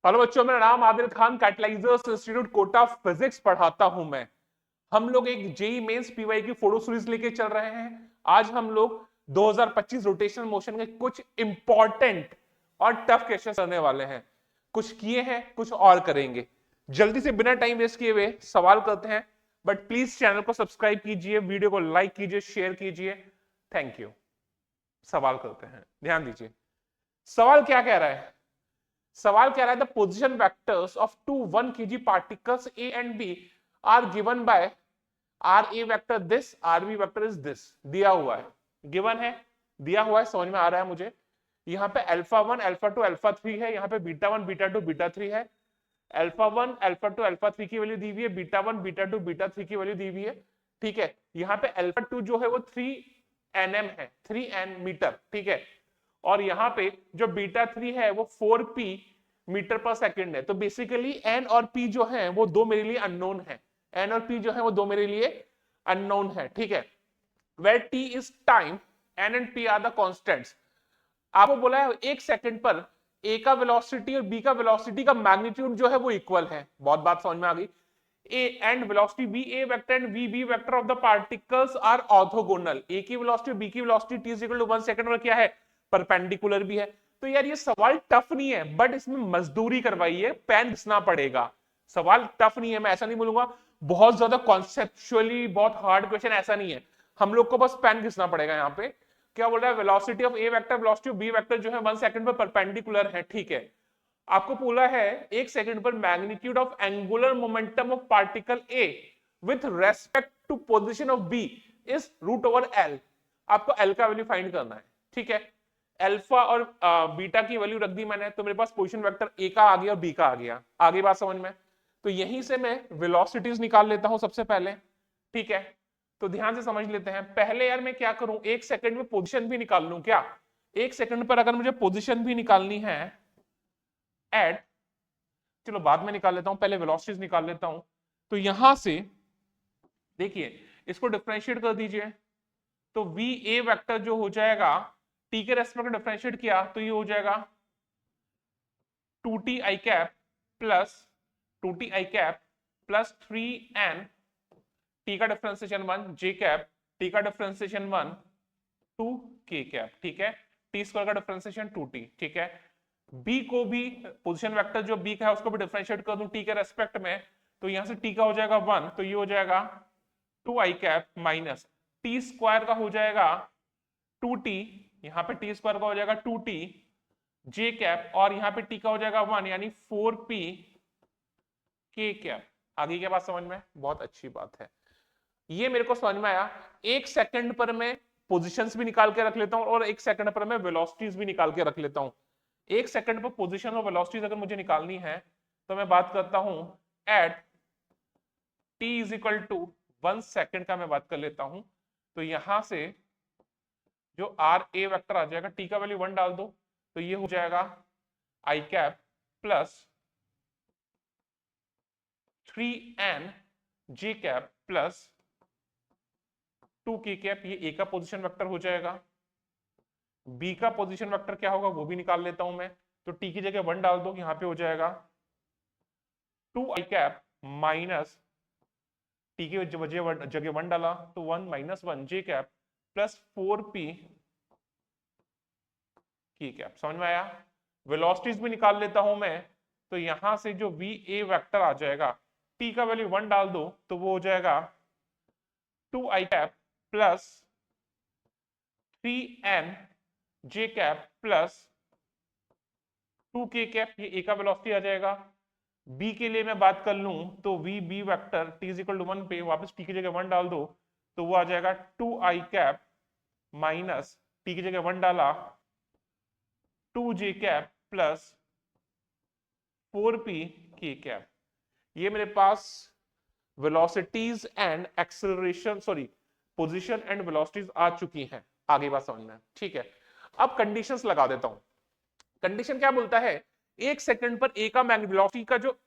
Hello बच्चों, मेरा नाम आदिल खान, कैटलाइजर्स इंस्टीट्यूट कोटा फिजिक्स पढ़ाता हूं मैं। हम लोग एक जेई मेंस पीवाई की फोटो सीरीज लेके चल रहे हैं। आज हम लोग 2025 रोटेशनल मोशन के कुछ इंपॉर्टेंट और टफ क्वेश्चन करने वाले हैं। कुछ किए हैं, कुछ और करेंगे। जल्दी से बिना टाइम वेस्ट किए हुए सवाल करते हैं। बट प्लीज चैनल को सब्सक्राइब कीजिए, वीडियो को लाइक कीजिए, शेयर कीजिए। Thank you. सवाल करते हैं, ध्यान दीजिए। सवाल क्या कह रहा है? सवाल कह रहा है the position vectors of two 1 kg particles A and B are given by R A vector this, R B vector is this. दिया हुआ है, गिवन है, दिया हुआ है, समझ में आ रहा है मुझे। यहाँ पे अल्फा 1 अल्फा 2 अल्फा 3 है, यहाँ पे बीटा 1 बीटा 2 बीटा 3 है। अल्फा 1 अल्फा 2 अल्फा 3 की वैल्यू दी हुई है, बीटा 1 बीटा 2 बीटा 3 की वैल्यू दी हुई है। ठीक है, यहाँ पे अल्फा 2 जो है वो 3 nm है, 3 मीटर। ठीक है, और यहाँ पे जो बीटा 3 है वो 4p मीटर पर सेकंड है। तो बेसिकली n और p जो है वो दो मेरे लिए अननोन है। n और p जो है वो दो मेरे लिए अननोन है। ठीक है, where t is time, n and p are the constants। आपको बोला है एक सेकंड पर a का वेलोसिटी और b का वेलोसिटी का मैग्नीट्यूड जो है वो इक्वल है। बहुत बात समझ में आ गई। a and velocity va vector and vb vector of the particles are orthogonal। a की वेलोसिटी और b की velocity t is equal to 1 second पर क्या है? परपेंडिकुलर भी है। तो यार ये सवाल टफ नहीं है, बट इसमें मजदूरी करवाई है, पेन घिसना पड़ेगा। सवाल टफ नहीं है, मैं ऐसा नहीं बोलूंगा बहुत ज्यादा कॉन्सेप्चुअली बहुत हार्ड क्वेश्चन, ऐसा नहीं है। हम लोग को बस पेन घिसना पड़ेगा। यहाँ पे क्या बोल रहा है? Velocity of A vector velocity of B vector जो है 1 सेकंड पर परपेंडिकुलर है। ठीक है, आपको बोला है एक सेकंड पर magnitude of angular momentum of particle A with respect to position of B is root over L. आपको एल का वैल्यू फाइंड करना है। ठीक है, अल्फा और बीटा की वैल्यू रख दी मैंने, तो मेरे पास पोजीशन वेक्टर ए का आ गया और बी का आ गया। आगे बात समझ में? तो यहीं से मैं वेलोसिटीज निकाल लेता हूं सबसे पहले। ठीक है, तो ध्यान से समझ लेते हैं। पहले यार मैं क्या करूं, एक सेकंड में पोजीशन भी निकाल लूं क्या? एक सेकंड पर अगर मुझे पोजीशन भी निकालनी है एट, चलो बाद में निकाल लेता हूं, पहले वेलोसिटीज निकाल लेता हूं। तो यहां से देखिए, इसको डिफरेंशिएट कर दीजिए। तो वी ए वेक्टर जो हो जाएगा, टी के रेस्पेक्ट में डिफरेंशिएट किया तो ये हो जाएगा 2t आई कैप प्लस 2t आई कैप प्लस 3n, टी का डिफरेंशिएशन 1, जे कैप, टी का डिफरेंशिएशन 1, 2 के कैप। ठीक है, टी स्क्वायर का डिफरेंशिएशन 2t। ठीक है, बी को भी पोजीशन वेक्टर जो बी का है उसको भी डिफरेंशिएट कर दूं टी के रेस्पेक्ट में। तो यहां से टी का हो जाएगा 1, तो ये हो जाएगा 2 I cap minus T square का हो जाएगा 2t, यहाँ पे टी स्क्वायर का हो जाएगा 2t जे कैप, और यहाँ पे टी का हो जाएगा 1 यानी 4p के कैप। आगे क्या बात समझ में? बहुत अच्छी बात है, ये मेरे को समझ में आया। एक सेकंड पर मैं पोजीशंस भी निकाल के रख लेता हूं और एक सेकंड पर मैं वेलोसिटीज भी निकाल के रख लेता हूं। एक सेकंड पर पोजीशन और वेलोसिटीज अगर मुझे निकालनी है तो मैं बात करता हूं at t is equal to 1 second का मैं बात कर लेता हूं। तो यहां से जो आर ए वेक्टर आ जाएगा, टी का वैल्यू 1 डाल दो तो ये हो जाएगा आई कैप प्लस 3n जे कैप प्लस 2 के कैप। ये ए का पोजीशन वेक्टर हो जाएगा। बी का पोजीशन वेक्टर क्या होगा वो भी निकाल लेता हूं मैं। तो टी की जगह 1 डाल दो, यहां पे हो जाएगा 2 आई कैप माइनस टी की जगह 1 डाला तो 1 माइनस 1 जे कैप प्लस 4p की कैप। समझ में आया? वेलोसिटीज भी निकाल लेता हूं मैं। तो यहां से जो वी ए वेक्टर आ जाएगा, टी का वैल्यू 1 डाल दो तो वो हो जाएगा 2 I cap plus 3n J cap plus 2 के कैप। ये ए का वेलोसिटी आ जाएगा। बी के लिए मैं बात कर लूं तो V B vector T is equal to 1 पे वापस टी की जगह 1 डाल दो तो वो आ जाएगा 2 आई कैप माइनस टी की जगह 1 डाला 2 जे कैप प्लस 4p के कैप। ये मेरे पास velocities and acceleration, sorry position and velocities आ चुकी हैं। आगे बात समझना है। ठीक है, अब कंडीशंस लगा देता हूं। कंडीशन क्या बोलता है? एक सेकंड पर ए का वेलोसिटी का जो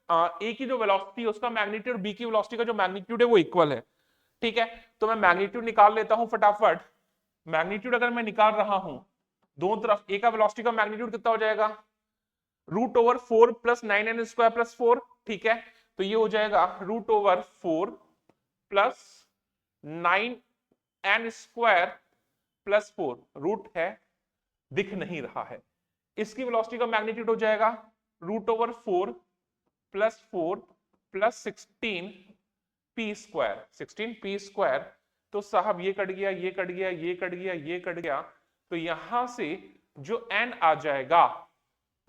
ए की जो वेलोसिटी है उसका मैग्नीट्यूड बी की वेलोसिटी का जो मैग्नीट्यूड है वो इक्वल है। ठीक है, तो मैं मैग्नीट्यूड निकाल लेता हूं फटाफट। मैग्नीट्यूड अगर मैं निकाल रहा हूं दोनों तरफ, ए का वेलोसिटी का मैग्नीट्यूड कितना हो जाएगा? √4 प्लस 9n² प्लस 4, ठीक है। तो ये हो जाएगा √4 प्लस 9n² प्लस 4, रूट है दिख नहीं रहा है। इसकी वेलोसिटी का मैग्नीट्यूड हो जाएगा √4 प्लस 4 प्लस 16p²। तो साहब ये कट गया, ये कट गया, ये कट गया, ये कट गया। तो यहां से जो n आ जाएगा,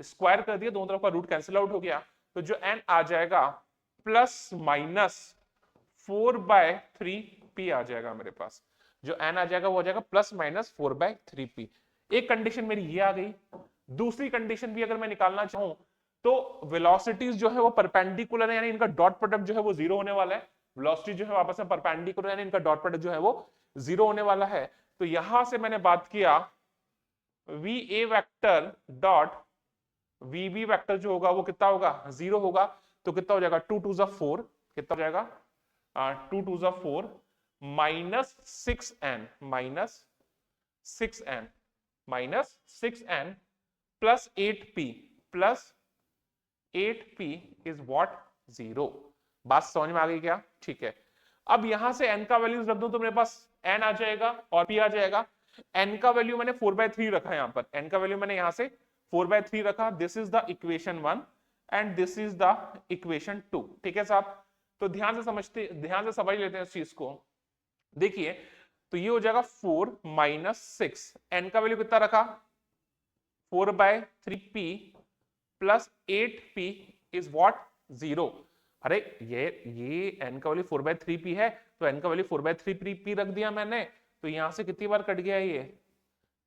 स्क्वायर कर दिया, दोनों तरफ का रूट कैंसिल आउट हो गया, तो जो n आ जाएगा प्लस माइनस 4/3p आ जाएगा मेरे पास। जो n आ जाएगा वो आ जाएगा प्लस माइनस 4/3p। एक कंडीशन मेरी ये आ गई। दूसरी कंडीशन भी अगर मैं निकालना चाहूं तो वेलोसिटीज जो है वो परपेंडिकुलर है, यानी इनका डॉट प्रोडक्ट जो है वो जीरो होने वाला है। वेलोसिटी जो है आपस में परपेंडिकुलर, यानी इनका डॉट प्रोडक्ट जो है वो जीरो होने वाला है। तो यहां से मैंने बात किया VA vector dot VB vector जो होगा वो कितना होगा, जीरो होगा। तो कितना हो जाएगा 2 2 4, कितना हो जाएगा 2 2 4 -6n plus 8p is what, zero. बात समझ में आ गई क्या? ठीक है। अब यहां से n का वैल्यूज रख दूं तो मेरे पास n आ जाएगा और p आ जाएगा। n का वैल्यू मैंने 4/3 रखा है, यहां पर n का वैल्यू मैंने यहां से 4/3 रखा। This is the equation 1 and this is the equation 2, ठीक है साहब। तो ध्यान से समझ लेते हैं इस चीज को। देखिए, तो ये हो जाएगा 4 - 6, n का वैल्यू कितना रखा 4/3p plus 8p is what, zero. अरे ये n का वैल्यू 4/3p है, तो n का वैल्यू 4/3p रख दिया मैंने। तो यहां से कितनी बार कट गया ये,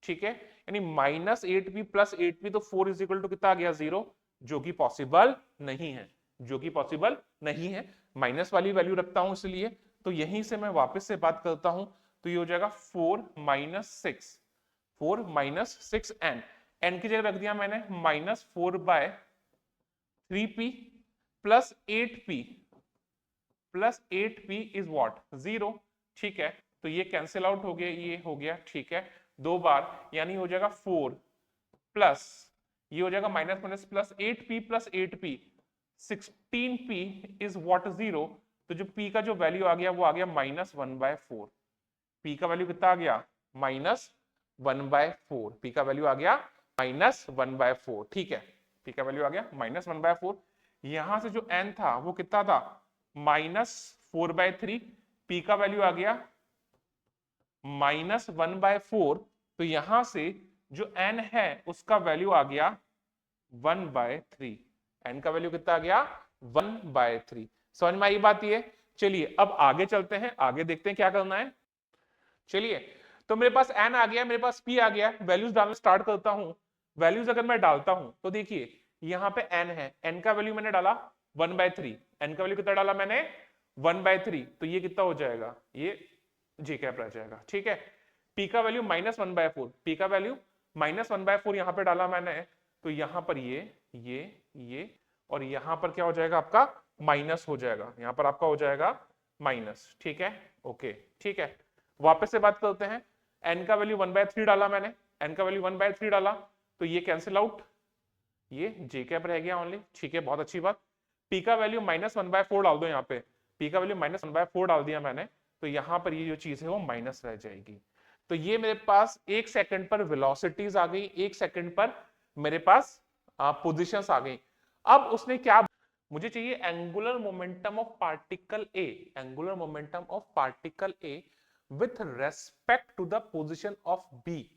ठीक है, यानी -8p प्लस 8p, तो 4 इज इक्वल टू कितना आ गया, जीरो, जो कि पॉसिबल नहीं है, जो कि पॉसिबल नहीं है। माइनस वाली वैल्यू रखता हूं इसलिए। तो यहीं से मैं वापस से बात करता हूं, तो ये हो जाएगा 4 - 6n, n की जगह रख दिया मैंने -4/3p plus 8p is what, zero, ठीक है। तो ये कैंसिल आउट हो गया, ये हो गया, ठीक है, दो बार, यानी हो जाएगा 4 प्लस, ये हो जाएगा minus minus plus 8p plus 8p 16p is what, zero. तो जो p का जो वैल्यू आ गया वो आ गया -1/4। p का वैल्यू कितना आ गया, -1/4। p का वैल्यू आ गया -1/4, ठीक है, p का वैल्यू आ गया -1/4। यहां से जो n था वो कितना था, -4/3। p का वैल्यू आ गया -1/4। तो यहां से जो n है उसका वैल्यू आ गया 1/3। n का वैल्यू कितना आ गया, 1/3। समझ में आई बात ये? चलिए अब आगे चलते हैं, आगे देखते हैं क्या करना है। चलिए, तो मेरे पास n आ गया, मेरे पास p आ गया, वैल्यूज डालना स्टार्ट करता हूं। वैल्यूज अगर मैं डालता हूं तो देखिए यहां पे n है, n का वैल्यू मैंने डाला 1/3, n का वैल्यू कितना डाला मैंने 1/3, तो ये कितना हो जाएगा, ये जी कैप रह जाएगा, ठीक है। p का वैल्यू -1/4, p का वैल्यू -1/4 यहां पे डाला मैंने, तो यहां पर ये और यहां पर क्या हो जाएगा आपका, माइनस हो जाएगा, यहां पर आपका हो जाएगा माइनस, ठीक है, ओके, ठीक है। वापस से बात करते हैं, n का वैल्यू 1/3 डाला मैंने, n का वैल्यू 1/3 डाला, तो ये कैंसिल आउट, ये जे कैप रह गया ओनली, ठीक है, बहुत अच्छी बात। p का वैल्यू -1/4 डाल दो यहाँ पे, p का वैल्यू -1/4 डाल दिया मैंने, तो यहां पर ये जो चीज है वो माइनस रह जाएगी। तो ये मेरे पास 1 सेकंड पर वेलोसिटीज आ गई, 1 सेकंड पर मेरे पास पोजीशंस आ गई। अब उसने क्या, मुझे चाहिए angular momentum of particle A, angular momentum of particle A with respect to the position of B,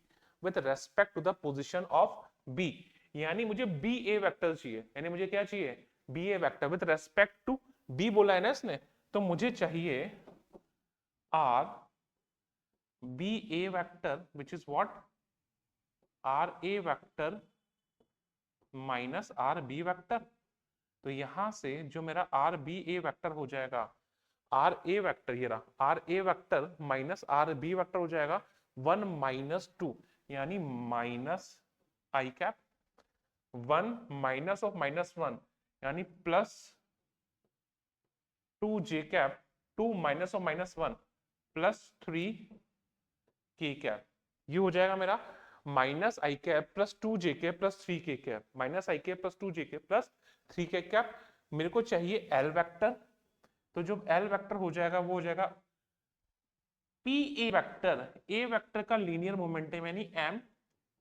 with respect to the position of B, यानी मुझे बी ए वेक्टर चाहिए, यानी मुझे क्या चाहिए, B A vector with respect to B बोला है ना इसने, तो मुझे चाहिए R B A vector which is what, R A vector minus R B vector. तो यहां से जो मेरा आर बी ए वेक्टर हो जाएगा, आर ए वेक्टर, ये रहा R A vector minus R B vector हो जाएगा 1 - 2, यानी minus I cap 1 minus of -1, यानी plus 2 J cap 2 minus of -1 plus 3 K cap, ये हो जाएगा मेरा। Minus I cap plus 2j cap plus 3k cap, minus I cap plus 2j cap plus 3k cap. मेरे को चाहिए L vector, तो जो एल वेक्टर हो जाएगा वो हो जाएगा P A vector, A vector का लीनियर मोमेंटम यानी m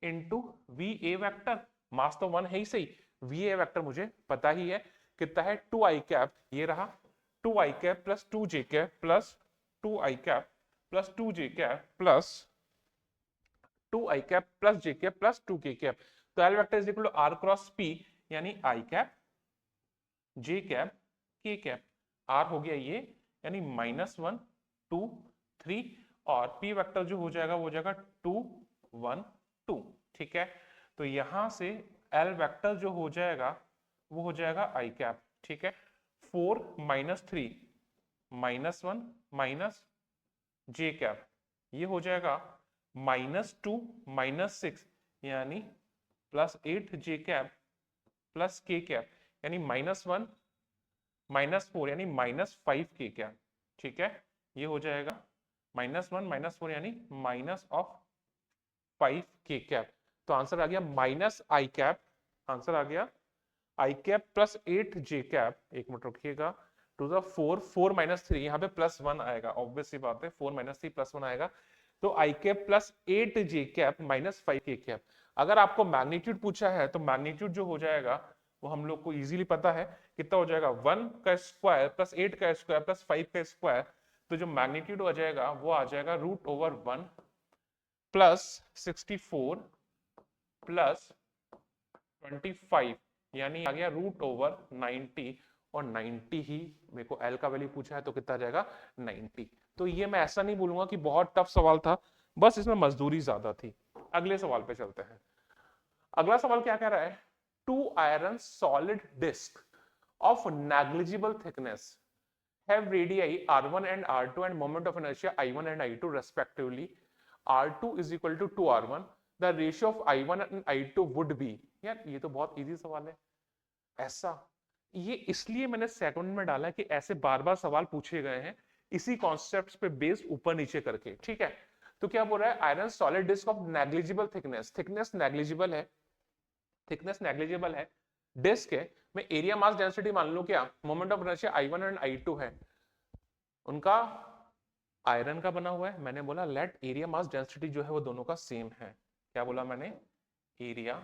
into V A vector, mass तो 1 है ही सही, वी ए वेक्टर मुझे पता ही है कितना है 2 आई कैप, ये रहा 2 I cap plus 2j cap plus 2 I cap plus 2j cap plus 2 I cap plus j cap plus 2k cap. तो L vector is equal to R cross P यानी I cap j cap k cap, r हो गया ये यानी -1 2 3 और p vector जो हो जाएगा वो हो जाएगा 2 1 2, ठीक है। तो यहां से l वेक्टर जो हो जाएगा वो हो जाएगा i कैप, ठीक है। 4 -3 -1 माइनस j कैप, ये हो जाएगा -2 -6 यानी +8 j cap plus k cap यानी -1 -4 यानी -5k कैप, ठीक है। ये हो जाएगा -1 -4 यानी -5k कैप। तो आंसर आ गया माइनस आई कैप, आंसर आ गया आई कैप प्लस 8j कैप, एक मिनट रखिएगा, टू द 4 -3 यहाँ पे +1 आएगा, ऑब्वियस सी बात है 4 -3 +1 आएगा, तो I cap plus 8j cap -5k cap. अगर आपको मैग्नीट्यूड पूछा है तो मैग्नीट्यूड जो हो जाएगा वो हम लोग को इजीली पता है, कितना हो जाएगा 1 का स्क्वायर प्लस 8 का स्क्वायर प्लस 5 का स्क्वायर, तो जो मैग्नीट्यूड हो जाएगा वो आ जाएगा √1 प्लस 64 प्लस 25 यानी आ गया √90, और 90 ही मेरे को एल का वैल्यू पूछा है तो कितना आ जाएगा 90। तो ये मैं ऐसा नहीं बोलूंगा कि बहुत टफ सवाल था, बस इसमें मजदूरी ज्यादा थी। अगले सवाल पे चलते हैं। अगला सवाल क्या कह रहा है, 2 iron solid disc of negligible thickness have radii r1 and r2 and moment of inertia i1 and i2 respectively. r2 is equal to 2r1. The ratio of i1 and i2 would be, यार ये तो बहुत easy सवाल है। ऐसा ये इसलिए मैंने सेकंड में डाला कि ऐसे बार बार सवाल पूछे गए हैं इसी कॉन्सेप्ट पे बेस्ड ऊपर नीचे करके, ठीक है। तो क्या बोल रहा है, iron solid disc of negligible thickness, thickness negligible है, थिकनेस नेग्लिजिबल है, डिस्क है, मैं एरिया मास डेंसिटी मान लूं क्या, moment of inertia i1 and i2 है, उनका आयरन का बना हुआ है, मैंने बोला लेट एरिया मास डेंसिटी जो है वो दोनों का सेम है। क्या बोला मैंने, एरिया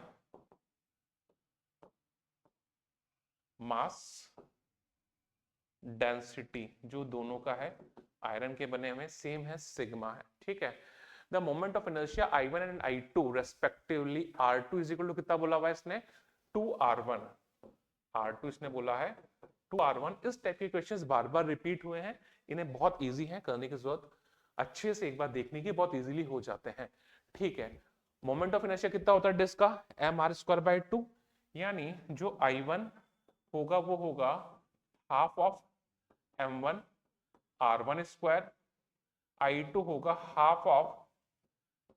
मास डेंसिटी जो दोनों का है आयरन के बने हुए सेम है, सिग्मा है, ठीक है। The moment of inertia i1 and i2 respectively, r2 is equal to कितना बोला हुआ है इसने 2r1, r2 इसने बोला है 2r1। इस टाइप के क्वेश्चंस बार बार रिपीट हुए हैं, इन्हें बहुत इजी है, करने की जरूरत अच्छे से एक बार देखने की, बहुत इजीली हो जाते हैं, ठीक है। मोमेंट ऑफ इनर्शिया कितना होता है डिस्क का, mr²/2, यानी जो i1 होगा वो होगा half of m1 r1 square, i2 होगा half of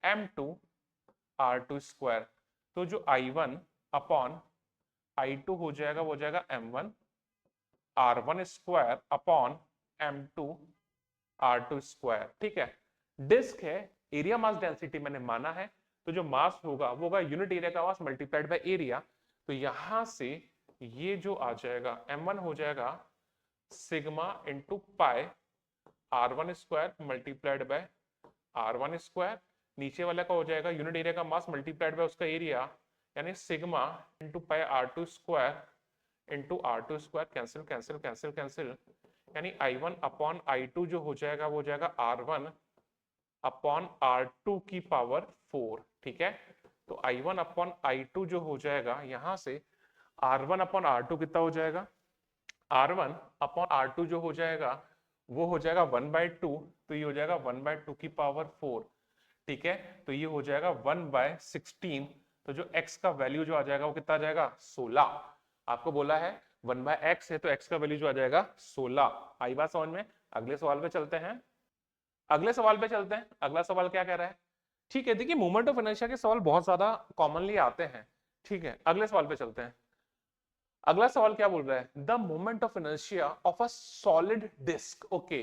m2 r2 square. तो जो i1 अपॉन i2 हो जाएगा वो हो जाएगा m1 r1 square upon m2 r2 square, ठीक है। डिस्क है, एरिया मास डेंसिटी मैंने माना है, तो जो मास होगा वो होगा यूनिट एरिया का मास मल्टीप्लाइड बाय एरिया। तो यहां से ये जो आ जाएगा m1 हो जाएगा sigma into pi r1 square multiplied by r1 square, नीचे वाला का हो जाएगा यूनिट एरिया का मास मल्टीप्लाइड बाय उसका एरिया, यानी sigma into pi r2 square into r2 square, cancel cancel cancel cancel, यानी i1 अपॉन i2 जो हो जाएगा वो हो जाएगा r1 अपॉन r2 की पावर 4, ठीक है। तो i1 अपॉन i2 जो हो जाएगा यहां से r1 अपॉन r2 कितना हो जाएगा, r1 अपॉन r2 जो हो जाएगा वो हो जाएगा 1/2, तो ये हो जाएगा 1/2 की पावर 4, ठीक है। तो ये हो जाएगा 1/16, तो जो x का वैल्यू जो आ जाएगा वो कितना आ जाएगा 16। आपको बोला है 1/x है तो x का वैल्यू जो आ जाएगा 16। आई बात समझ में। अगले सवाल पे चलते हैं, अगले सवाल पे चलते हैं। अगला सवाल क्या कह रहा है, ठीक है, देखिए मोमेंट ऑफ इनर्शिया के सवाल बहुत ज्यादा कॉमनली आते हैं, ठीक है। अगले सवाल पे चलते हैं। अगला सवाल क्या बोल रहा है, the moment of inertia of a solid disc, okay,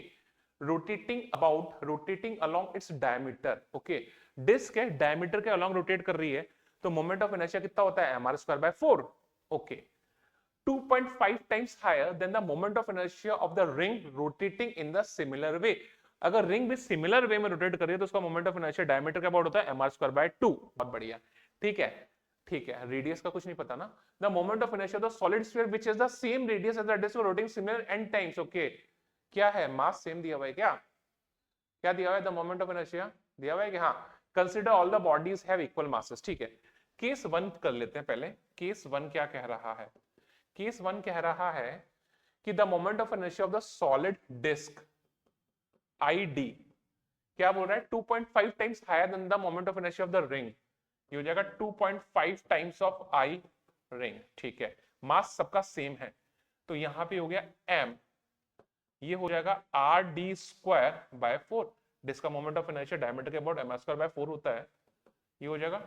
rotating along its diameter, okay, disc है डायमीटर के अलॉन्ग रोटेट कर रही है, तो मोमेंट ऑफ इनर्शिया कितना होता है, mr²/4। Okay, 2.5 times higher than the moment of inertia of the ring rotating in the similar way। अगर रिंग भी सिमिलर वे में रोटेट कर रही है तो उसका मोमेंट ऑफ इनर्शिया डायमीटर का अबाउट होता है mr²/2। बहुत बढ़िया, ठीक है, ठीक है। रेडियस का कुछ नहीं पता ना। The moment of inertia of the solid sphere which is the same radius as the disc rotating similar n times. Okay, क्या है, मास सेम दिया हुआ है क्या, क्या दिया हुआ है, द मोमेंट ऑफ इनर्शिया दिया हुआ है कि हाँ, consider all the bodies have equal masses. ठीक है, केस 1 कर लेते हैं पहले। केस 1 क्या कह रहा है, केस 1 कह रहा है कि the moment of inertia of the solid disc ID क्या बोल रहा है, 2.5 times higher than the moment of inertia of the ring. ये हो जाएगा 2.5 टाइम्स ऑफ I रिंग। ठीक है, मास सबका सेम है, तो यहां पे हो गया m, ये हो जाएगा RD²/4। डिस्क का मोमेंट ऑफ इनर्शिया डायमीटर के अबाउट mr²/4 होता है, ये हो जाएगा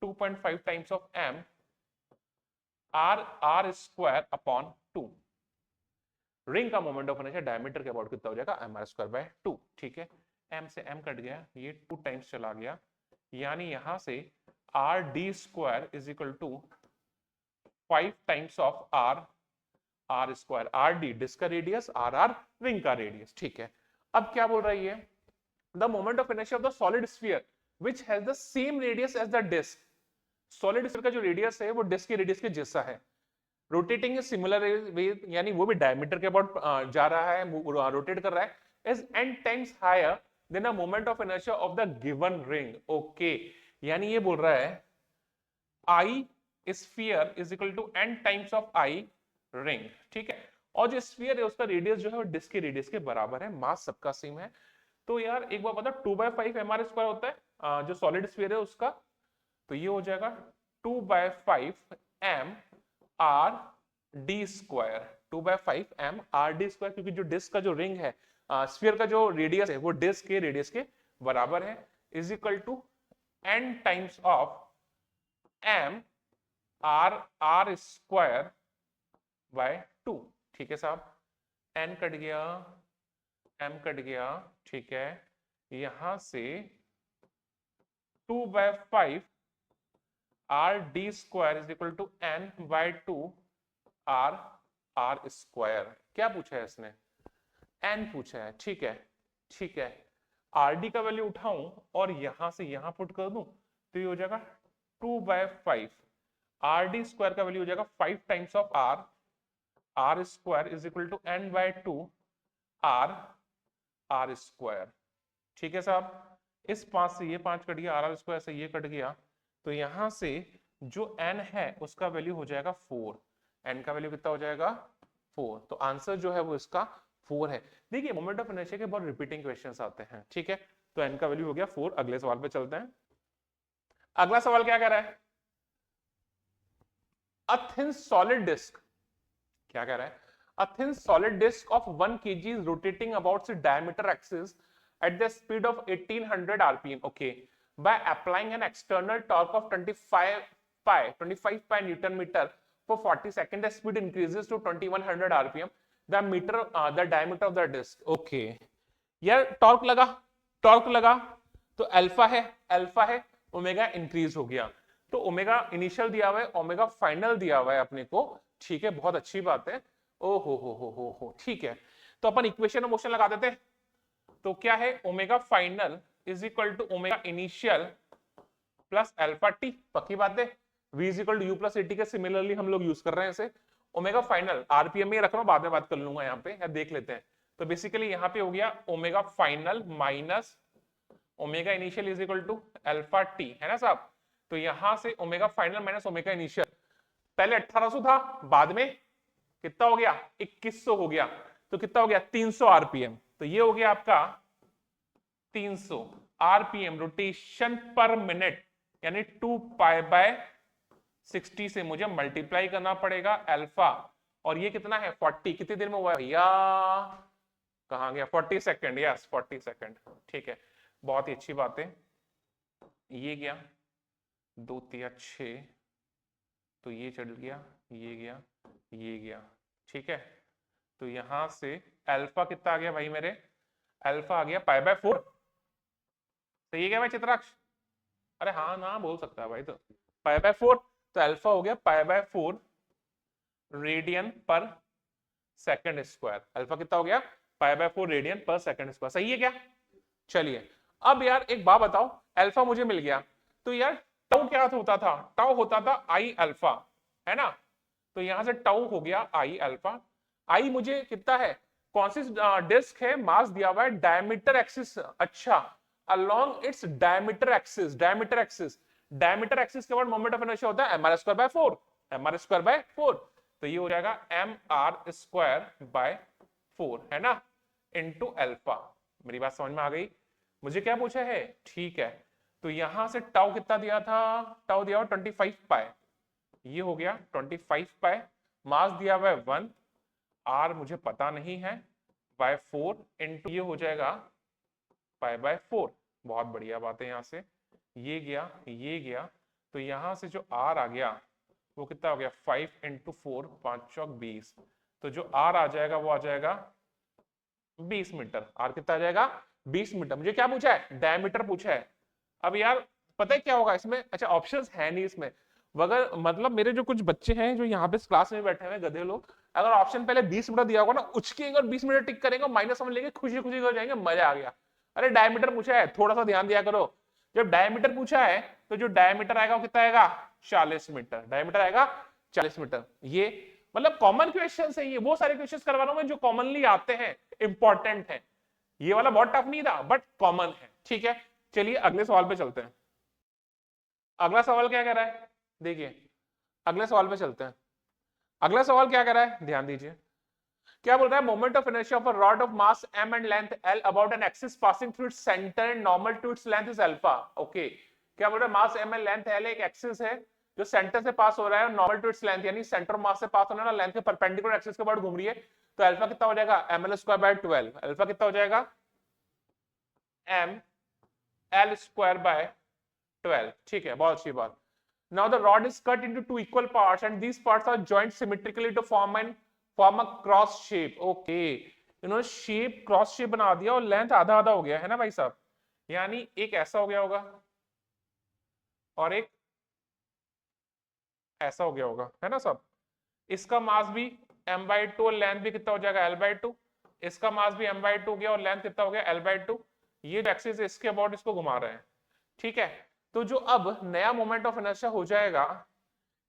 2.5 times of m r²/2। Ring का मोमेंट ऑफ इनर्शिया डायमीटर के अबाउट कितना हो जाएगा, mr²/2। ठीक है, m से m कट गया, ये 2 टाइम्स चला गया, यानी यहां से RD² = 5 times of r²। RD disc का रेडियस, RR रिंग का रेडियस। ठीक है, अब क्या बोल रही है, the moment of inertia of the solid sphere which has the same radius as the disc. Solid sphere का जो रेडियस है वो डिस्क के रेडियस के जैसा है, रोटेटिंग इज सिमिलर वे, यानी वो भी डायमीटर के अबाउट जा रहा है, रोटेट कर रहा है, is n times higher than the moment of inertia of the given ring. Okay, यानी ये बोल रहा है I sphere is equal to n times of I ring. ठीक है, और जो स्फीयर है उसका रेडियस जो है वो डिस्क के रेडियस के बराबर है, मास सबका सेम है। तो यार एक बार बता, 2/5 mr² होता है जो सॉलिड स्फीयर है उसका, तो ये हो जाएगा 2/5 m RD²। 2/5 m RD², क्योंकि जो डिस्क का जो रिंग है, स्फीयर का जो रेडियस है वो डिस्क के रेडियस के बराबर है, is equal to n times of m R²/2। ठीक है साहब, n कट गया, m कट गया। ठीक है, यहां से 2/5 RD² is equal to n/2 R²। क्या पूछा है इसने, n पूछा है। ठीक है, ठीक है, RD का वैल्यू उठाऊं और यहां से यहां पुट कर दूं तो ये हो जाएगा 2/5 RD² का वैल्यू हो जाएगा 5 times of R² is equal to n/2 R²। ठीक है साहब, इस 5 से ये 5 कट गया, R² से ये कट गया, तो यहां से जो n है उसका वैल्यू हो जाएगा 4। n का वैल्यू कितना हो जाएगा, 4। तो आंसर जो है वो इसका 4 है। देखिए मोमेंट ऑफ इनर्शिया के बहुत रिपीटिंग क्वेश्चंस आते हैं। ठीक है, तो n का वैल्यू हो गया 4। अगले सवाल पे चलते हैं। अगला सवाल क्या कह रहा है, अ थिन सॉलिड डिस्क, क्या कह रहा है, a thin solid disk of 1 kg is rotating about its diameter axis at the speed of 1800 rpm. Okay, by applying an external torque of 25 pi newton meter for 40 seconds, the speed increases to 2100 rpm. The diameter of the disk. Okay, यार torque लगा, torque लगा तो alpha है, omega increase हो गया, तो omega initial दिया हुआ है, ओमेगा फाइनल दिया हुआ है अपने को। ठीक है, बहुत अच्छी बात है। ओ हो, ठीक है, तो अपन इक्वेशन ऑफ मोशन लगा देते हैं। तो क्या है, omega final is equal to omega initial plus alpha t. पक्की बात है, v is equal to u plus at के सिमिलरली हम लोग यूज कर रहे हैं इसे। ओमेगा फाइनल आरपीएम में रख रहा हूं, बाद में बात कर लूंगा यहाँ पे, या देख लेते हैं। तो बेसिकली यहाँ पे हो गया omega final minus omega initial is equal to alpha t, है ना साहब। तो यहां से omega final minus omega initial, पहले 1800 था, बाद में कितना हो गया, 2100 हो गया, तो कितना हो गया 300 आरपीएम। तो ये हो गया आपका 300 आरपीएम रोटेशन पर मिनट, यानी 2 पाई/60 से मुझे मल्टीप्लाई करना पड़ेगा अल्फा, और ये कितना है 40। कितनी देर में हुआ भैया, कहां गया, 40 सेकंड। Yes 40 second. ठीक है, बहुत ही अच्छी बात है। ये गया 2 3 6, तो ये चढ़ गया, ये गया, ये गया। ठीक है, तो यहां से अल्फा कितना आ गया भाई मेरे, अल्फा आ गया पाई/4। तो ये क्या भाई चित्राक्ष, अरे हाँ ना बोल सकता है भाई, तो पाई बाय 4, तो अल्फा हो गया पाई बाय 4 रेडियन पर सेकंड स्क्वायर। अल्फा कितना हो गया? पाई बाय 4 रेडियन पर सेकंड स्क्वायर। सही है क्या? चलिए अब यार एक बात बताओ, अल्फा मुझे मिल गया, तो यार टाउ क्या होता था? टाउ होता था आई अल्फा, है ना? तो यहां से टाउ हो गया आई अल्फा। आई मुझे कितना है? कौन सी डिस्क है? मास दिया हुआ है डायमीटर एक्सिस। अच्छा, along its diameter axis, diameter axis, diameter axis के बाद मोमेंट ऑफ इनर्शिया होता है mr square by 4, mr square by 4। तो ये हो जाएगा mr स्क्वायर बाय 4, है ना, इनटू अल्फा। मेरी बात समझ में आ गई? मुझे क्या पूछा है? ठीक है, तो यहां से टाउ कितना दिया था? टाउ दिया हुआ 25 पाए, ये हो गया 25 पाए। मास दिया हुआ है 1, आर मुझे पता नहीं है, बाय 4 इंटू ये हो जाएगा पाई बाय 4। बहुत बढ़िया बात है। यहाँ से ये गया, ये गया, तो यहां से जो आर आ गया वो कितना हो गया? 5 इंटू 4, 5 चौक 20। तो जो आर आ जाएगा वो आ जाएगा 20 मीटर। आर कितना आ जाएगा? 20 मीटर। मुझे क्या पूछा है? डायमीटर पूछा है। अब यार पता है क्या होगा इसमें? अच्छा ऑप्शंस है नहीं इसमें, मगर मतलब मेरे जो कुछ बच्चे हैं जो यहाँ पे क्लास में बैठे हुए गधे लोग, अगर ऑप्शन पहले 20 मीटर दिया होगा ना, उसकी अगर 20 मीटर टिक करेंगे, माइनस समझ लेंगे, खुशी खुशी हो जाएंगे, मजा आ गया। अरे डायमीटर पूछा है, थोड़ा सा ध्यान दिया करो। जब डायमीटर पूछा है तो जो डायमीटर आएगा वो कितना आएगा? 40 मीटर। डायमीटर आएगा 40 मीटर। ये मतलब कॉमन क्वेश्चन है, ये वो सारे क्वेश्चन करवा रहा हूं मैं जो कॉमनली आते हैं, इंपॉर्टेंट है। ये वाला बहुत टफ नहीं था बट कॉमन है। ठीक है, चलिए अगले सवाल पे चलते हैं। अगला सवाल क्या कह रहा है? देखिए अगले सवाल पे चलते हैं। अगला सवाल क्या कह रहा है? ध्यान दीजिए, क्या बोल रहा है? Moment of inertia of a rod of mass m and length l about an axis passing through its centre and normal to its length is alpha. Okay, क्या बोल रहा है? Mass m and length l एक axis है जो centre से पास हो रहा है, नॉर्मल टू इट्स लेंथ, यानी सेंटर मास से पास होना है ना, लेंथ के परपेंडिकुलर एक्सिस के बाद घूम रही है। तो अल्फा कितना हो जाएगा? ml square by 12। अल्फा कितना हो जाएगा? m l square by 12। ठीक है, बहुत अच्छी बात। Now the rod is cut into two equal parts and these parts are joined symmetrically to form a cross shape. Okay, इन्होंने शेप क्रॉस शेप बना दिया और लेंथ आधा आधा हो गया है ना भाई साहब, यानी एक ऐसा हो गया होगा और एक ऐसा हो गया होगा, है ना सब। इसका मास भी m/2 और लेंथ भी कितना हो जाएगा? l/2। इसका मास भी m/2 गया और लेंथ कितना हो गया? l/2। ये जो एक्सिस है इसके अबाउट इसको घुमा रहे हैं। ठीक है, तो जो अब नया मोमेंट ऑफ इनर्शिया हो जाएगा,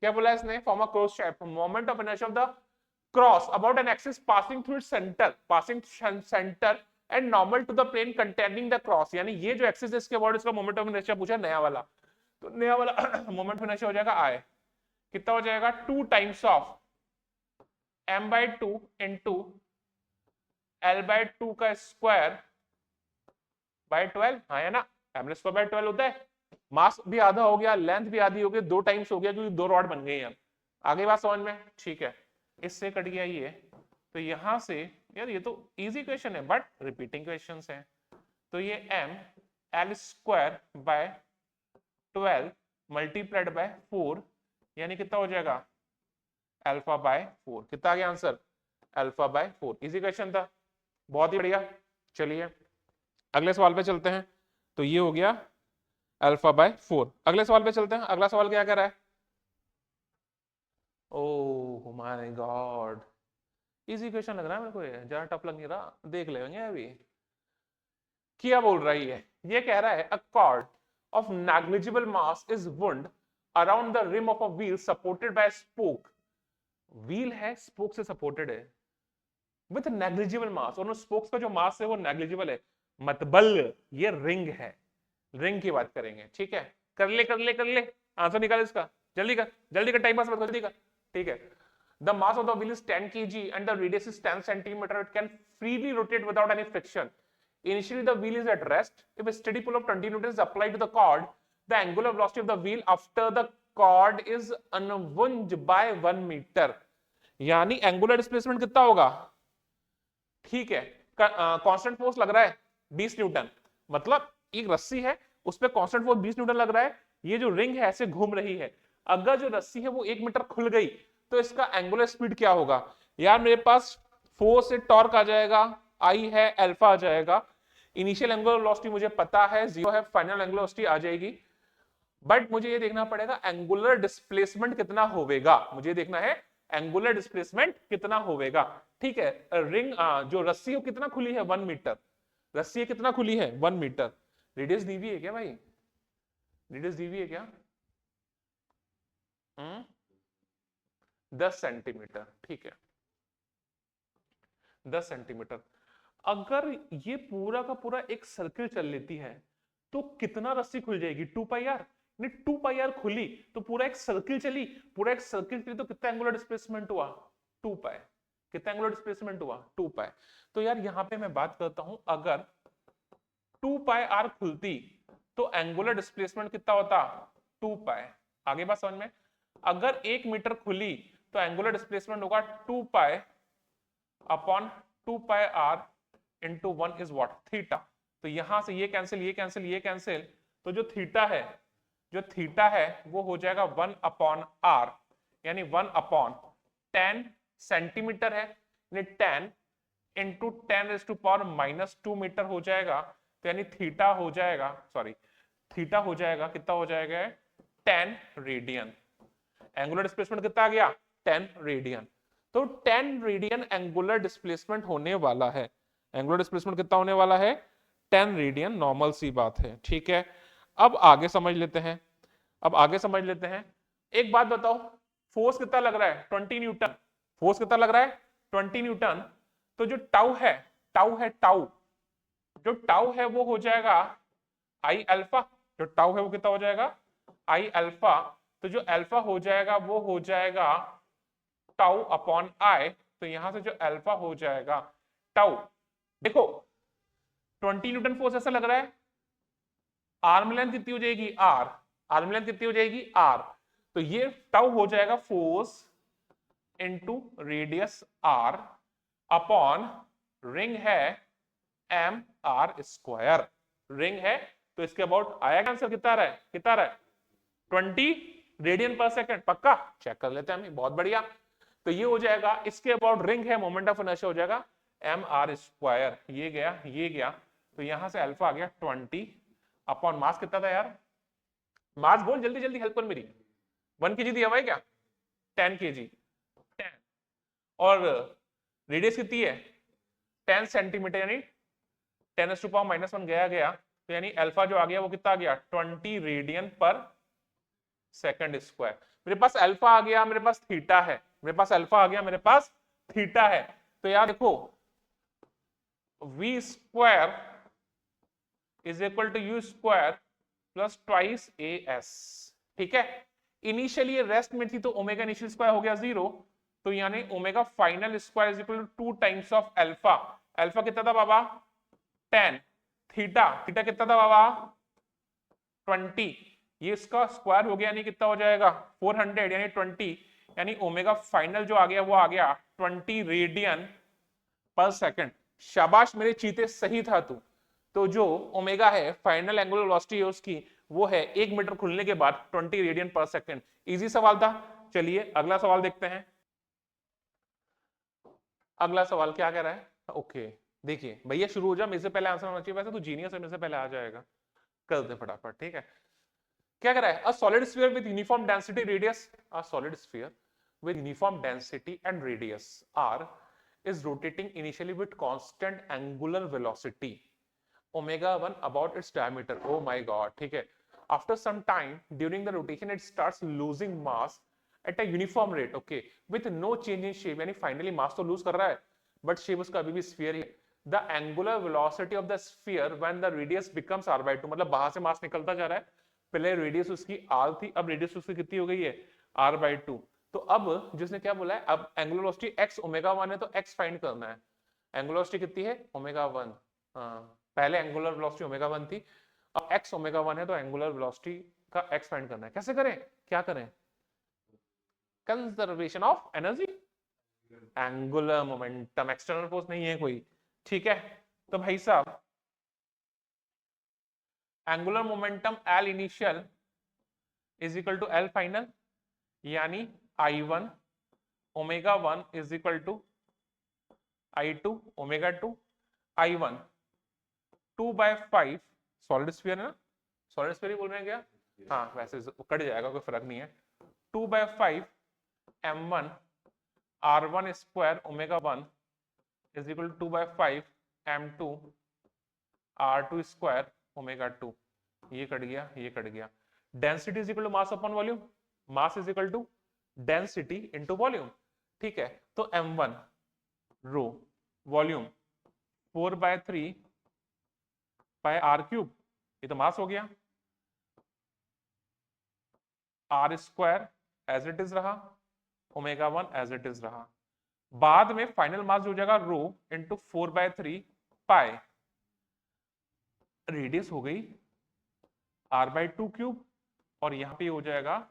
क्या बोला इसने? Form a cross shape, moment of inertia of the cross about an axis passing through its centre, passing centre and normal to the plane containing the cross. यानी ये जो एक्सिस है इसके अबाउट इसका मोमेंट ऑफ इनर्शिया पूछा नया वाला, तो नया वाला मोमेंट ऑफ इनर्शिया हो जाएगा आई। कितना हो जाएगा? 2 times of m/2 into l/2 का स्क्वायर बाय 12। हाँ है ना, m स्क्वायर बाय 12 होता है। मास भी आधा हो गया, लेंथ भी आधी हो गई, 2 टाइम्स हो गया क्योंकि 2 रॉड बन गई हैं। आगे बात समझ में? ठीक है, इससे कट गया ये। तो यहां से यार ये तो इजी क्वेश्चन है बट रिपीटिंग क्वेश्चंस हैं। तो ये m l square by 12 multiplied by 4, यानी कितना हो जाएगा? Alpha by 4। कितना आ गया answer? Alpha by 4। Easy question था, बहुत ही बढ़िया। चलिए अगले सवाल पे चलते हैं। तो ये हो गया अल्फा बाय 4। अगले सवाल पे चलते हैं। अगला सवाल क्या कर रहा है? Oh my God, easy question लग रहा है मेरे को, ये ज्यादा टफ लग नहीं रहा, देख लेंगे अभी। क्या बोल रही है? ये कह रहा है a cord of negligible mass is wound around the rim of a wheel supported by spoke. Wheel है, स्पोक से सपोर्टेड है विथ नेग्लिजिबल मास, और स्पोक्स का जो मास है वो नेग्लिजिबल है, मतबल ये रिंग है। रिंग की बात करेंगे। ठीक है, कर ले कर ले कर ले, आंसर निकाल इसका, जल्दी कर जल्दी कर, टाइम पास मत कर, जल्दी कर। ठीक है, the mass of the wheel is 10 kg and the radius is 10 centimeter. It can freely rotate without any friction. Initially the wheel is at rest. If a steady pull of 20 newtons is applied to the cord, the angular velocity of the wheel after the cord is unwound by 1 meter. यानी angular displacement कितना होगा? ठीक है, constant force लग रहा है 20 Newton, मतलब एक रस्सी है उस पर कांस्टेंट फोर्स 20 न्यूटन लग रहा है। ये जो रिंग है ऐसे घूम रही है, अगर जो रस्सी है वो 1 मीटर खुल गई तो इसका एंगुलर स्पीड क्या होगा? यार मेरे पास फोर्स से टॉर्क आ जाएगा, आई है, अल्फा आ जाएगा। इनिशियल एंगुलर वेलोसिटी मुझे पता है 0 है, फाइनल एंगुलर वेलोसिटी आ जाएगी बट मुझे ये देखना पड़ेगा एंगुलर डिस्प्लेसमेंट कितना होवेगा, मुझे देखना है एंगुलर डिस्प्लेसमेंट कितना होवेगा। ठीक है, रिंग जो रस्सी है कितना खुली है 1 मीटर, रस्सी कितना खुली है 1 मीटर। रेडियस दी हुई है क्या भाई, रेडियस दी हुई है क्या? 10 सेंटीमीटर। ठीक है 10 सेंटीमीटर। अगर ये पूरा का पूरा एक सर्किल चल लेती है तो कितना रस्सी खुल जाएगी 2 पाई आर। 2 पाई आर खुली तो पूरा एक सर्किल चली, पूरा एक सर्किल चली तो कितना एंगुलर डिस्प्लेसमेंट हुआ 2 पाई। कितना एंगुलर डिस्प्लेसमेंट हुआ 2 पाई। तो यार यहां पे मैं बात करता हूं, अगर 2 पाई आर खुलती तो एंगुलर डिस्प्लेसमेंट कितना होता 2 पाई। आगे बात समझ में। अगर 1 मीटर खुली तो एंगुलर डिस्प्लेसमेंट होगा 2 pi upon 2 pi r into 1 is what theta. तो यहां से ये कैंसिल ये कैंसिल ये कैंसिल, तो जो थीटा है वो हो जाएगा 1 अपॉन आर, यानी 1 अपॉन 10 सेंटीमीटर है, यानी 10 इंटू 10⁻⁻² मीटर हो जाएगा। तो यानी थीटा हो जाएगा, सॉरी थीटा हो जाएगा, कितना हो जाएगा 10 रेडियन। एंगुलर डिस्प्लेसमेंट कितना आ गया 10 रेडियन। तो 10 रेडियन एंगुलर डिस्प्लेसमेंट होने वाला है। एंगुलर डिस्प्लेसमेंट कितना होने वाला है 10 रेडियन, नॉर्मल सी बात है। ठीक है, अब आगे समझ लेते हैं, अब आगे समझ लेते हैं। एक बात बताओ, फोर्स कितना लग रहा है 20 न्यूटन। फोर्स कितना लग रहा है 20 न्यूटन। तो जो टाउ है टाउ, जो टाउ है वो हो जाएगा आई अल्फा। जो टाउ है वो कितना हो जाएगा आई अल्फा। तो जो अल्फा हो जाएगा वो हो जाएगा टाउ अपॉन आई। तो यहां से जो अल्फा हो जाएगा टाउ, देखो 20 न्यूटन फोर्स ऐसा लग रहा है, आर्म लेंथ कितनी हो जाएगी आर, आर्म लेंथ कितनी हो जाएगी आर। तो ये टाउ हो जाएगा force into radius r upon ring है एम आर स्क्वायर। रिंग है तो इसके अबाउट आया आंसर कितना रहा है, कितना रहा है 20 रेडियन पर सेकंड। पक्का चेक कर लेते हैं हम, बहुत बढ़िया। तो ये हो जाएगा, इसके अबाउट रिंग है, मोमेंट ऑफ इनर्शिया हो जाएगा एम आर स्क्वायर। ये गया ये गया, तो यहां से अल्फा आ गया 20 अपॉन मास कितना था यार, मास बोल जल्दी जल्दी, हेल्प कर मेरी। 1 kg दिया हुआ है क्या 10 kg 10, और रेडियस कितनी है 10 सेंटीमीटर, यानी 10⁻⁻1 गया गया। तो यानी अल्फा जो आ गया वो कितना आ गया 20 रेडियन पर सेकंड स्क्वायर। मेरे पास अल्फा आ गया, मेरे पास थीटा है, मेरे पास अल्फा आ गया, मेरे पास थीटा है। तो यार देखो v square is equal to u square plus twice as। ठीक है, इनिशियली रेस्ट में थी तो ओमेगा इनिशियल स्क्वायर हो गया 0, तो यानी omega final square is equal to 2 times of alpha. Alpha कितना था बाबा 10, थीटा थीटा कितना था बाबा 20, ये इसका स्क्वायर हो गया, यानी कितना हो जाएगा 400, यानी 20, यानी ओमेगा फाइनल जो आ गया वो आ गया 20 रेडियन पर सेकंड। शाबाश मेरे चीते, सही था तू। तो जो ओमेगा है फाइनल एंगुलर वेलोसिटी है उसकी, वो है 1 मीटर खुलने के बाद 20 रेडियन पर सेकंड। इजी सवाल था। चलिए अगला सवाल देखते हैं। अगला सवाल क्या कह रहा है, ओके देखिए भैया शुरू हो जा, मेरे से पहले आंसर होना चाहिए, वैसे तू जीनियस है, मेरे से पहले आ जाएगा, कर दे फटाफट। ठीक है, क्या कह रहा है, a solid sphere with uniform density radius, a solid sphere with uniform density and radius r is rotating initially with constant angular velocity omega 1 about its diameter। oh my god, ठीक है। after some time during the rotation it starts losing mass at a uniform rate, okay, with no change in shape, यानी finally mass तो lose कर रहा है but shape उसका अभी भी sphere ही है। the angular velocity of the sphere when the radius becomes r/2, मतलब बाहर से mass निकलता जा रहा है, पहले रेडियस उसकी r थी, अब रेडियस उसकी कितनी हो गई है r/2। तो अब जिसने क्या बोला है, अब एंगुलर वेलोसिटी x ओमेगा 1 है तो x फाइंड करना है। एंगुलर वेलोसिटी कितनी है ओमेगा 1, पहले एंगुलर वेलोसिटी ओमेगा 1 थी, अब x ओमेगा 1 है तो एंगुलर वेलोसिटी का x फाइंड करना है। कैसे करें, क्या करें, conservation of energy, angular momentum, external force नहीं है कोई। ठीक है, तो भाई साहब angular momentum L initial is equal to L final, यानी I1 omega 1 is equal to I2 omega 2। I1 2/5, solid sphere है ना, सॉलिड स्फीयर ही बोल रहे हैं क्या, हाँ वैसे कट जाएगा, कोई फर्क नहीं है। 2/5 m1 r1 square omega 1 is equal to 2/5 m2 r2 square omega 2। ये कट गया, ये कट गया। Density is equal to mass upon volume, mass is equal to density into volume. ठीक है, तो m1 rho volume 4/3 by r cube, ये तो मास हो गया। r square as it is रहा, ओमेगा 1 एज इट इज रहा। बाद में फाइनल मास हो जाएगा रो इंटू 4/3 पाई, रेडियस हो गई r/2 क्यूब, और यहां पे हो जाएगा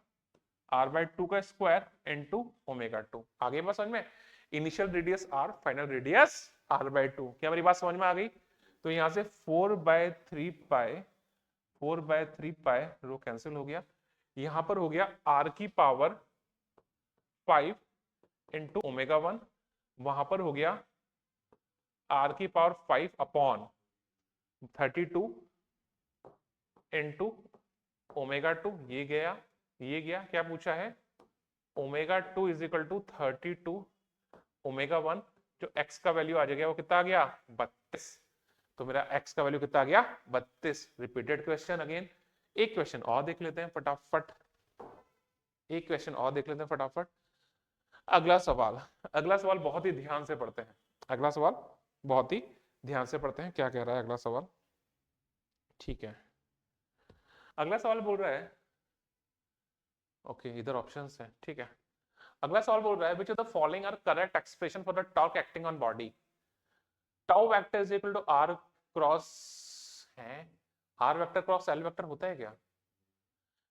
r/2 का स्क्वायर इंटू ओमेगा 2। आगे बात समझ में? Initial radius r, final radius r/2। क्या मेरी बात समझ में आ गई? तो यहां से 4/3 पाई रो कैंसिल हो गया, यहां पर हो गया r की पावर 5 इंटू ओमेगा 1, वहां पर हो गया r की पावर 5 अपॉन 32 इंटू ओमेगा 2। ये गया, ये गया। क्या पूछा है? Omega 2 is equal to 32 omega 1, जो x का वैल्यू आ जाएगा वो कितना आ गया? 32। तो मेरा x का वैल्यू कितना आ गया? 32। Repeated question again. एक क्वेश्चन और देख लेते हैं फटाफट, एक क्वेश्चन और देख लेते हैं फटाफट। अगला सवाल, अगला सवाल बहुत ही ध्यान से पढ़ते हैं, अगला सवाल बहुत ही ध्यान से पढ़ते हैं। क्या कह रहा है अगला सवाल? ठीक है, अगला सवाल बोल रहा है, ओके इधर ऑप्शंस हैं, ठीक है। अगला सवाल बोल रहा है which of the following are correct expression for the torque acting on body? Tau vector is equal to r cross है, r vector cross l vector होता है क्या?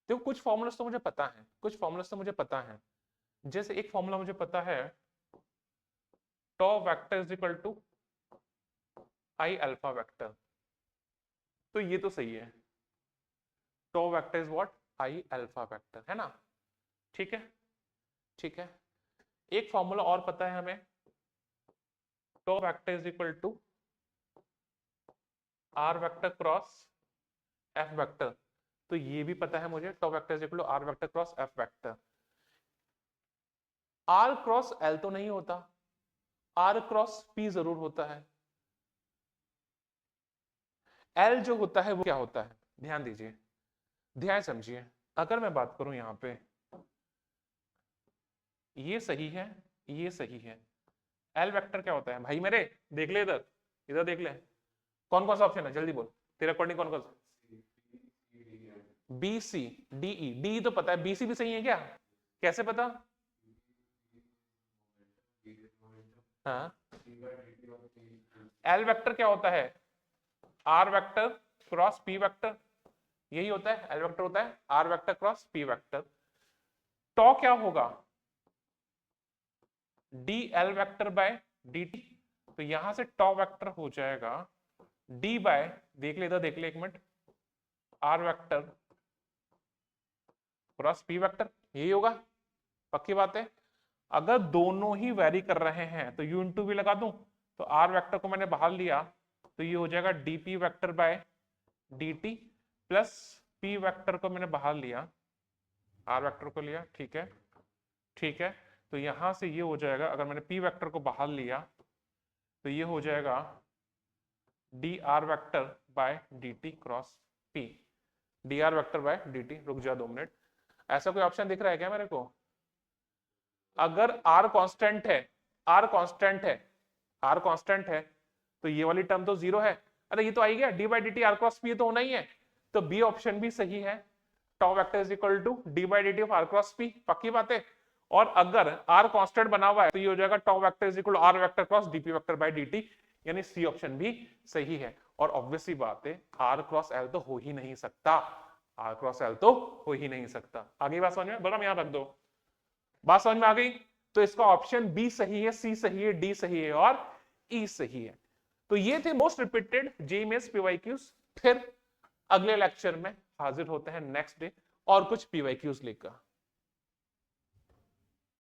देखो कुछ फॉर्मूलास तो मुझे पता है, कुछ फॉर्मूलास तो मुझे पता है। जैसे एक फॉर्मूला मुझे पता है, tau vector is equal to i alpha vector, तो ये तो सही है। Tau vector is what? i alpha vector, है ना? ठीक है, ठीक है। एक फॉर्मूला और पता है हमें, tau vector is equal to r vector cross f vector, तो ये भी पता है मुझे, tau vector is equal to r vector cross f vector. r cross l तो नहीं होता, r क्रॉस p जरूर होता है। l जो होता है वो क्या होता है? ध्यान दीजिए, ध्यान समझिए। अगर मैं बात करूं यहां पे, ये सही है, ये सही है। एल वेक्टर क्या होता है भाई मेरे? देख ले इधर, इधर देख ले, कौन कौन सा ऑप्शन है जल्दी बोल, तेरे अकॉर्डिंग कौन कौन सा? B C D E. D तो पता है, बी सी भी सही है क्या? कैसे पता? हाँ, एल वेक्टर क्या होता है? R vector cross P vector, यही होता है। एल वेक्टर होता है R vector cross P vector. Tau क्या होगा? D L vector by D T, तो यहां से टॉ वेक्टर हो जाएगा डी बाय, देख ले इधर देख ले एक minute, r vector cross P vector, यही होगा। पक्की बात है। अगर दोनों ही वैरी कर रहे हैं तो यू इंटू भी लगा दूं, तो आर वेक्टर को मैंने बाहर लिया, तो ये हो जाएगा DP vector by dt plus p vector को मैंने बाहर लिया, r वेक्टर को लिया, ठीक है, ठीक है। तो यहां से ये हो जाएगा, अगर मैंने p वेक्टर को बाहर लिया तो ये हो जाएगा dr vector by dt cross p, dr vector by dt। रुक जा 2 मिनट, ऐसा कोई ऑप्शन दिख रहा है क्या मेरे को? अगर r कांस्टेंट है, r कांस्टेंट है, r कांस्टेंट है, तो ये वाली टर्म तो 0 है। अरे ये तो आई गया D by d T R cross P, तो होना ही है। तो बी ऑप्शन भी सही है, tau vector is equal to d by d t of r cross p. पक्की बात है। और अगर आर कांस्टेंट बना हुआ है तो ये हो जाएगा tau vector is equal to r vector cross d p vector by d, यानी सी ऑप्शन भी सही है। और ऑब्वियसली बात है, आर क्रॉस एल तो हो ही नहीं सकता, आर क्रॉस एल तो हो ही नहीं सकता। आगे बात समझ में? बड़ा याद रख दो, बात समझ में आ गई? तो इसका ऑप्शन बी सही है, सी सही है, डी सही है और ई सही है। तो ये थे most repeated JEE mains PYQs. फिर अगले लेक्चर में हाजिर होते हैं नेक्स्ट डे और कुछ पीवाईक्यूज लेकर।